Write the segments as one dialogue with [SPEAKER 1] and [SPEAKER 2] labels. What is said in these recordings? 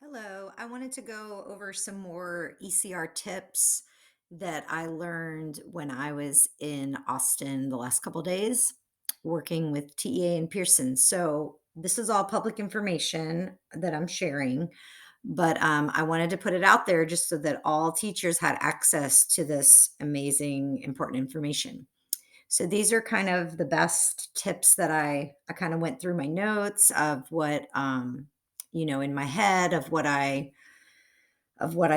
[SPEAKER 1] Hello, I wanted to go over some more ECR tips that I learned when I was in Austin the last couple days working with TEA and Pearson. So, this is all public information that I'm sharing, but I wanted to put it out there just so that all teachers had access to this amazing, important information. So, these are kind of the best tips that I kind of went through my notes of what, in my head of what I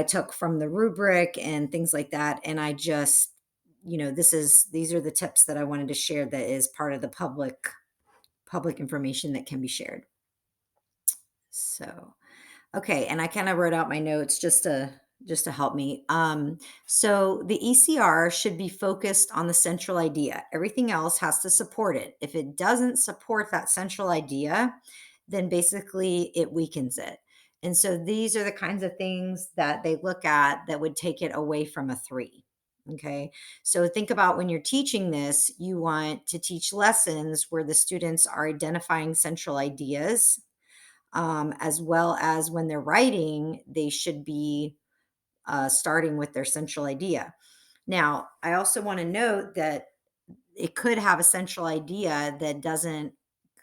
[SPEAKER 1] took from the rubric and things like that. And I just, these are the tips that I wanted to share that is part of the public information that can be shared. So, okay, and I kind of wrote out my notes just to help me. So the ECR should be focused on the central idea. Everything else has to support it. If it doesn't support that central idea, then basically it weakens it. And so these are the kinds of things that they look at that would take it away from a three. Okay. So think about when you're teaching this, you want to teach lessons where the students are identifying central ideas, as well as when they're writing, they should be starting with their central idea. Now, I also want to note that it could have a central idea that doesn't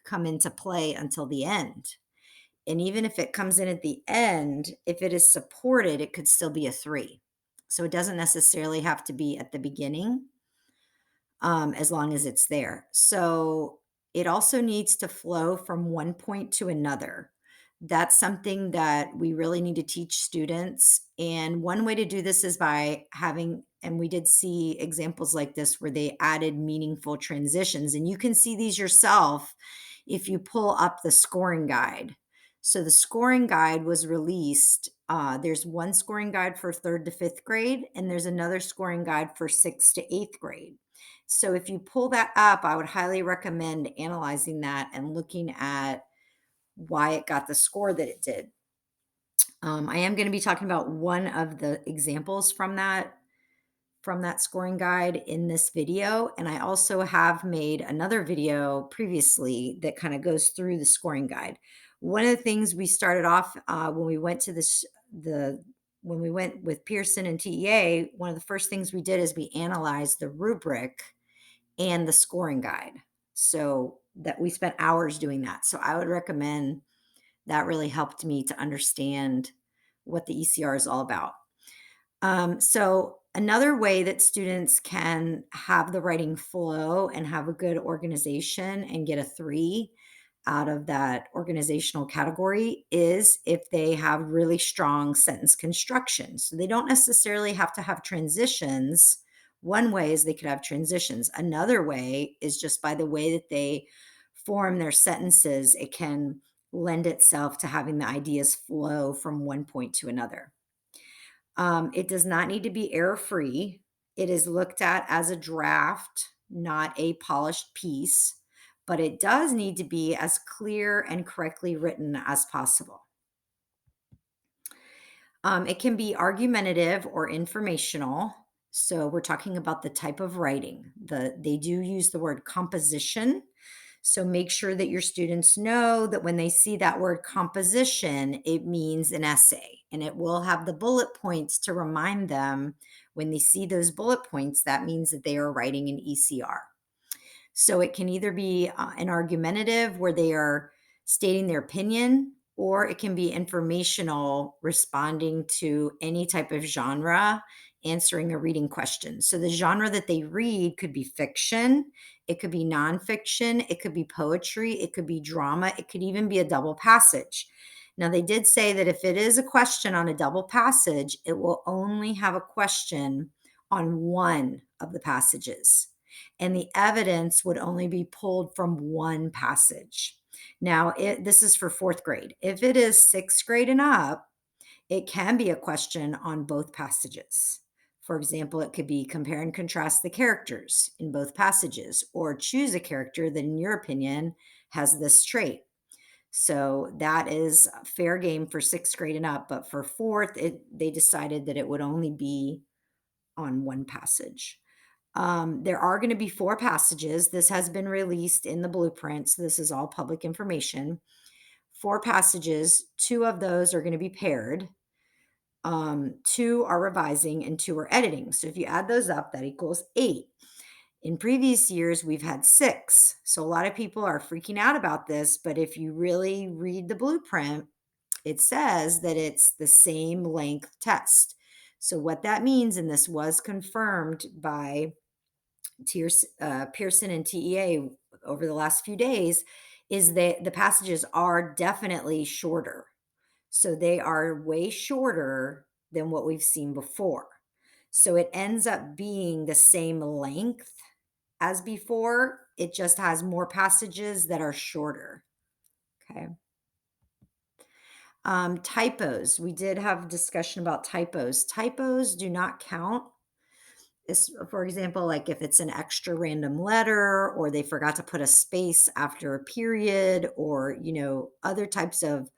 [SPEAKER 1] come into play until the end. And even if it comes in at the end, if it is supported, it could still be a three. So it doesn't necessarily have to be at the beginning, as long as it's there. So it also needs to flow from one point to another. That's something that we really need to teach students. And one way to do this is by having, and we did see examples like this where they added meaningful transitions. And you can see these yourself if you pull up the scoring guide. So the scoring guide was released. There's one scoring guide for third to fifth grade, and there's another scoring guide for sixth to eighth grade. So if you pull that up, I would highly recommend analyzing that and looking at why it got the score that it did. I am going to be talking about one of the examples from that scoring guide in this video, and I also have made another video previously that kind of goes through the scoring guide. One of the things we started off when we went to this the when we went with Pearson and TEA, one of the first things we did is we analyzed the rubric and the scoring guide. So that we spent hours doing that. So I would recommend that really helped me to understand what the ECR is all about. So another way that students can have the writing flow and have a good organization and get a three out of that organizational category is if they have really strong sentence construction. So they don't necessarily have to have transitions. One way is they could have transitions. Another way is just by the way that they form their sentences, it can lend itself to having the ideas flow from one point to another. It does not need to be error free. It is looked at as a draft, not a polished piece, but it does need to be as clear and correctly written as possible. It can be argumentative or informational. So we're talking about the type of writing. They do use the word composition. So make sure that your students know that when they see that word composition, it means an essay, and it will have the bullet points to remind them when they see those bullet points, that means that they are writing an ECR. So it can either be an argumentative where they are stating their opinion, or it can be informational, responding to any type of genre, answering a reading question. So the genre that they read could be fiction, it could be nonfiction, it could be poetry, it could be drama, it could even be a double passage. Now, they did say that if it is a question on a double passage, it will only have a question on one of the passages, and the evidence would only be pulled from one passage. Now, this is for fourth grade. If it is sixth grade and up, it can be a question on both passages. For example, it could be compare and contrast the characters in both passages, or choose a character that, in your opinion, has this trait. So that is fair game for sixth grade and up. But for fourth, they decided that it would only be on one passage. There are going to be four passages. This has been released in the blueprint, so this is all public information. 4 passages, 2 of those are going to be paired, 2 are revising, and 2 are editing. So if you add those up, that equals 8. In previous years, we've had 6. So a lot of people are freaking out about this, but if you really read the blueprint, it says that it's the same length test. So what that means, and this was confirmed by Pearson and TEA over the last few days, is that the passages are definitely shorter. So they are way shorter than what we've seen before. So it ends up being the same length as before. It just has more passages that are shorter. Okay. Typos. We did have discussion about typos. Typos do not count. For example, like if it's an extra random letter or they forgot to put a space after a period or, other types of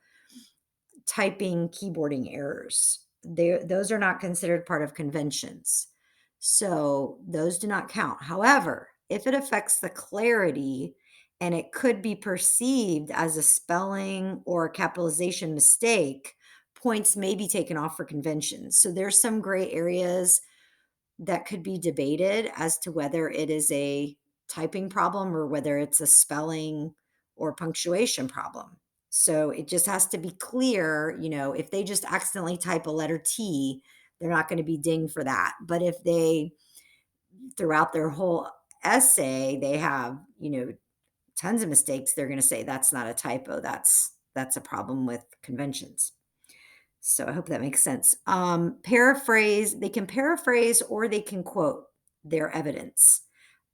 [SPEAKER 1] typing keyboarding errors. Those are not considered part of conventions. So those do not count. However, if it affects the clarity and it could be perceived as a spelling or a capitalization mistake, points may be taken off for conventions. So there's some gray areas that could be debated as to whether it is a typing problem or whether it's a spelling or punctuation problem. So it just has to be clear, if they just accidentally type a letter T, they're not going to be dinged for that. But if they, throughout their whole essay, they have, tons of mistakes, they're going to say that's not a typo. That's a problem with conventions. So I hope that makes sense. Paraphrase, they can paraphrase or they can quote their evidence.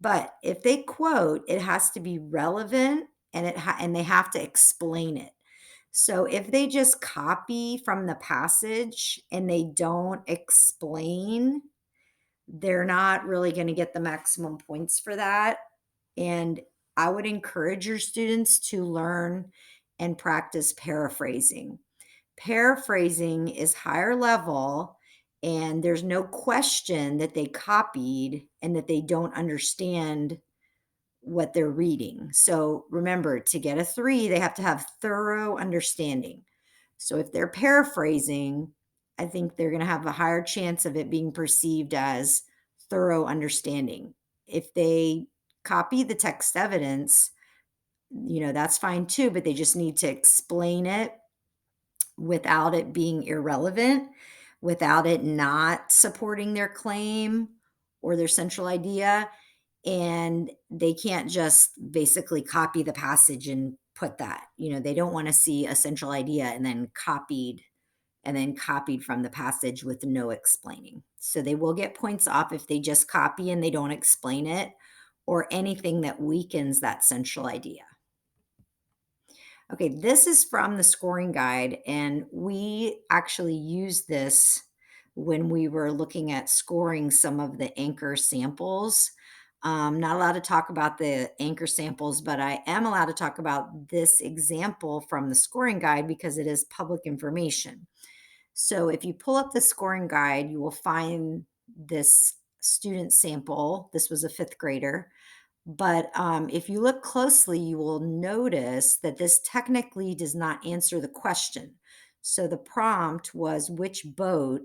[SPEAKER 1] But if they quote, it has to be relevant and and they have to explain it. So if they just copy from the passage and they don't explain, they're not really going to get the maximum points for that. And I would encourage your students to learn and practice paraphrasing. Paraphrasing is higher level, and there's no question that they copied and that they don't understand what they're reading. So remember, to get a 3, they have to have thorough understanding. So if they're paraphrasing, I think they're going to have a higher chance of it being perceived as thorough understanding. If they copy the text evidence, that's fine too, but they just need to explain it without it being irrelevant, without it not supporting their claim or their central idea. And they can't just basically copy the passage and put that. They don't want to see a central idea and then copied from the passage with no explaining. So they will get points off if they just copy and they don't explain it or anything that weakens that central idea. Okay, this is from the scoring guide, and we actually used this when we were looking at scoring some of the anchor samples. Not allowed to talk about the anchor samples, but I am allowed to talk about this example from the scoring guide because it is public information. So if you pull up the scoring guide, you will find this student sample. This was a fifth grader. But if you look closely, you will notice that this technically does not answer the question. So the prompt was which boat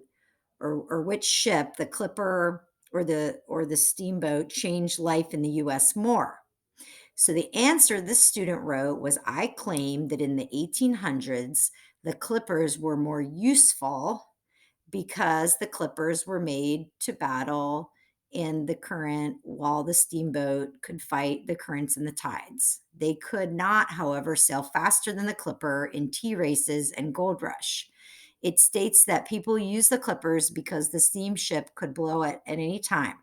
[SPEAKER 1] or which ship, the clipper or the steamboat, changed life in the US more. So the answer this student wrote was, I claim that in the 1800s, the clippers were more useful because the clippers were made to battle in the current while the steamboat could fight the currents and the tides. They could not, however, sail faster than the clipper in tea races and gold rush. It states that people use the clippers because the steamship could blow up at any time.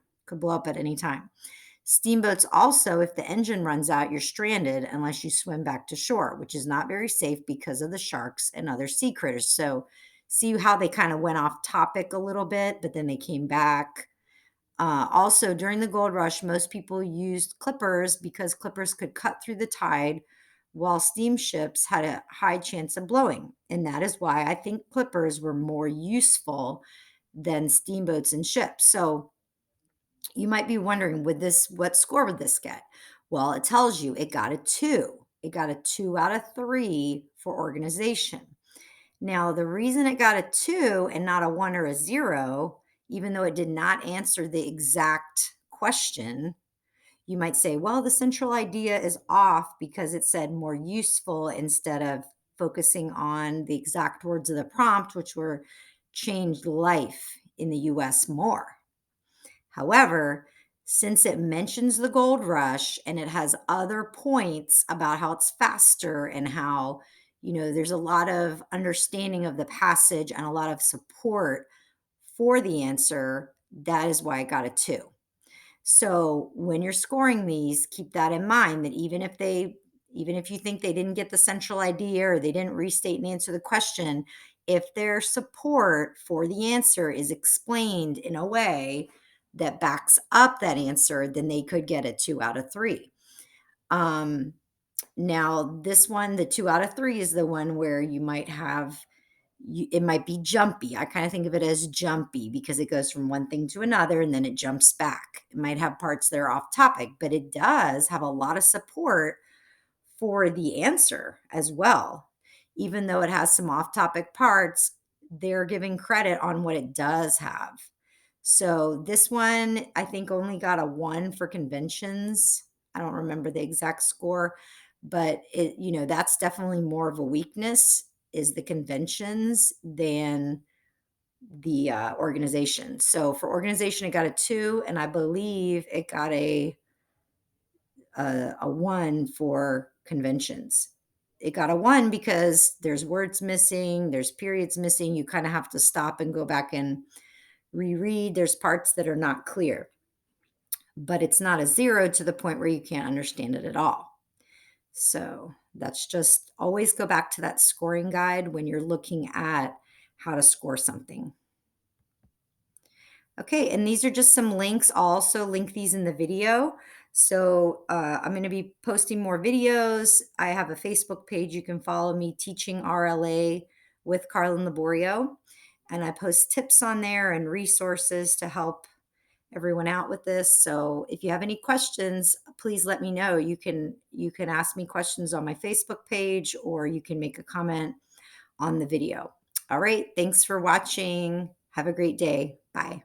[SPEAKER 1] Steamboats also, if the engine runs out, you're stranded unless you swim back to shore, which is not very safe because of the sharks and other sea critters. So see how they kind of went off topic a little bit, but then they came back. Also, during the gold rush, most people used clippers because clippers could cut through the tide while steamships had a high chance of blowing. And that is why I think clippers were more useful than steamboats and ships. So you might be wondering, what score would this get? Well, it tells you it got a 2. It got a 2 out of 3 for organization. Now, the reason it got a 2 and not a 1 or a 0, even though it did not answer the exact question, you might say, well, the central idea is off because it said more useful instead of focusing on the exact words of the prompt, which were changed life in the US more. However, since it mentions the gold rush and it has other points about how it's faster and how, there's a lot of understanding of the passage and a lot of support for the answer, that is why I got a 2. So when you're scoring these, keep that in mind that even if you think they didn't get the central idea or they didn't restate and answer the question, if their support for the answer is explained in a way that backs up that answer, then they could get a 2 out of 3. Um, Now, this one, the 2 out of 3 is the one where you might have it might be jumpy. I kind of think of it as jumpy because it goes from one thing to another and then it jumps back. It might have parts that are off topic, but it does have a lot of support for the answer as well. Even though it has some off topic parts, they're giving credit on what it does have. So this one, I think, only got a 1 for conventions. I don't remember the exact score, but that's definitely more of a weakness is the conventions than the organization. So for organization, it got a 2, and I believe it got a 1 for conventions. It got a 1 because there's words missing, there's periods missing. You kind of have to stop and go back and reread. There's parts that are not clear, but it's not a 0 to the point where you can't understand it at all. So that's just always go back to that scoring guide when you're looking at how to score something. Okay, and these are just some links. I'll also link these in the video. So I'm going to be posting more videos. I have a Facebook page. You can follow me, Teaching RLA with Carlin Liborio. And I post tips on there and resources to help everyone out with this. So if you have any questions, please let me know. You can ask me questions on my Facebook page or you can make a comment on the video. All right, thanks for watching. Have a great day. Bye.